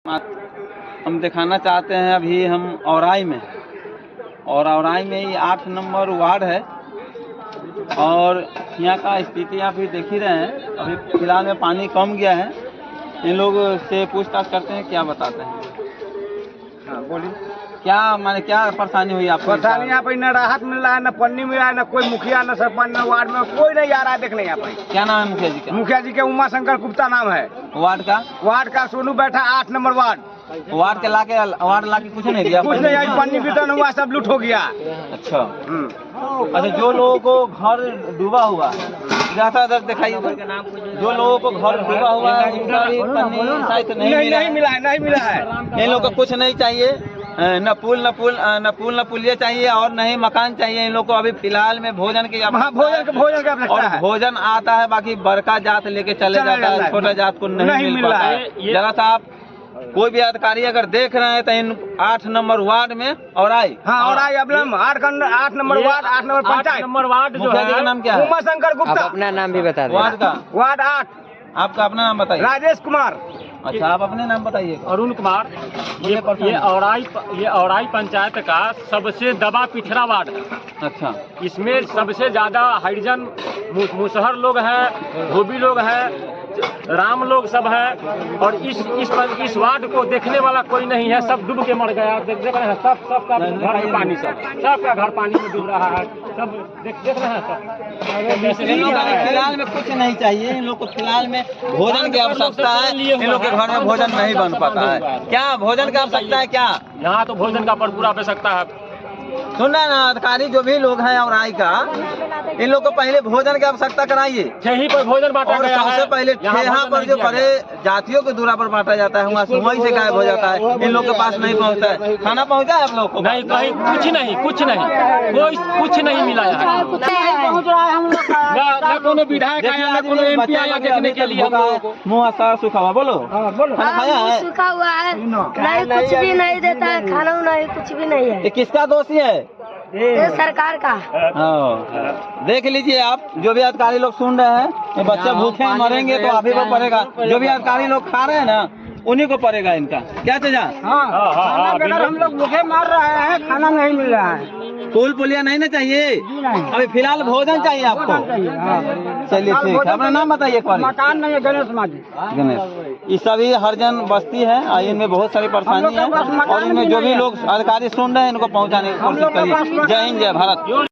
हम दिखाना चाहते हैं अभी हम औराई में, और औराई में ये 8 नंबर वार्ड है और यहाँ का स्थिति आप भी देख ही रहे हैं। अभी फिलहाल में पानी कम गया है। इन लोग से पूछताछ करते हैं, क्या बताते हैं। हाँ बोलिए, क्या माने क्या परेशानी हुई आपको? परेशानी यहाँ पे न राहत मिल रहा है, न पन्नी मिल रहा है, न कोई मुखिया न सरपंच न वार्ड में कोई नहीं आ रहा है देखने यहाँ पे। क्या नाम है मुखिया जी का? मुखिया जी के उमा शंकर गुप्ता नाम है। वार्ड का सोनू बैठा 8 नंबर वार्ड के लाके कुछ नहीं दिया? कुछ नहीं, पन्नी वितरण हुआ, सब लूट हो गया। अच्छा अच्छा, जो लोगों को घर डूबा हुआ ज्यादा दिखाइए, जो लोगों को घर डूबा हुआ है उनका भी पन्नी शायद नहीं मिला है। इन लोगों को कुछ नहीं चाहिए, न पुल पुलिया चाहिए और न ही मकान चाहिए। इन लोग को अभी फिलहाल में भोजन की भोजन का और भोजन आता है, बाकी बड़का जात लेके चले जाता है, छोटा जात को नहीं मिल पाता है। जरा सा आप कोई भी अधिकारी अगर देख रहे हैं तो इन 8 नंबर वार्ड में Aurai 8 number ward 8 number panchayat number ward जो मुखिया जी का है नाम क्या है? उमा शंकर गुप्ता। अपना नाम भी बता दें। वार्ड 8 आपका अपना नाम बताइए। राजेश कुमार। अच्छा, आप अपने नाम बताइए। अरुण कुमार। ये औराई पंचायत का सबसे दबा पिछड़ा वार्ड है। अच्छा, इसमें सबसे ज्यादा हरिजन मुसहर लोग हैं, धोबी लोग हैं, राम लोग सब है, और इस वार्ड को देखने वाला कोई नहीं है। सब डूब के मर गया। देख रहे हैं, सबका घर में पानी, सबका घर पानी में डूब रहा है। सब देख रहे हैं सब। इन लोगों को फिलहाल में कुछ नहीं चाहिए। इन लोग को फिलहाल में भोजन की आवश्यकता है। इन लोग के घर में भोजन नहीं बन पाता है। क्या भोजन की आवश्यकता है? क्या यहाँ तो भोजन का पूरा आवश्यकता है। सुन रहे ना अधिकारी, जो भी लोग हैं औराई का, इन लोग को पहले भोजन की आवश्यकता कराइए। यहीं पर भोजन बांटा और गया है। सबसे पहले यहाँ पर जो बड़े जातियों के दूरा पर बांटा जाता है वहीं से गायब हो जाता है। इन लोग के पास नहीं पहुँचता है। खाना पहुँचा है आप लोग को? नहीं, कहीं कुछ नहीं, कोई कुछ नहीं मिला है। न कोनो विधायक आया, न कोनो एमपी आया देखने के लिए। हम लोगों को मुँह सारा सूखा हुआ, बोलो खाना खाया है? सूखा हुआ है, नहीं कुछ भी नहीं देता है, खाना नहीं, कुछ भी नहीं है। ये किसका दोषी है? ये सरकार का। देख लीजिए आप, जो भी अधिकारी लोग सुन रहे हैं, ये बच्चे भूखे मरेंगे तो आप ही को पड़ेगा। जो भी अधिकारी लोग खा रहे हैं ना, उन्हीं को पड़ेगा इनका। क्या चीज़? हम लोग भूखे मार रहे हैं, खाना नहीं मिल रहा है। पुल पुलिया नहीं ना चाहिए? अभी फिलहाल भोजन चाहिए आपको। चलिए ठीक है, अपना नाम बताइए। मकान नहीं है, गणेश माझी। गणेश, ये सभी हरिजन बस्ती है, इनमें बहुत सारी परेशानी है और इनमें जो भी लोग अधिकारी सुन रहे हैं इनको पहुंचाने की कोशिश करिए। जय हिंद, जय भारत।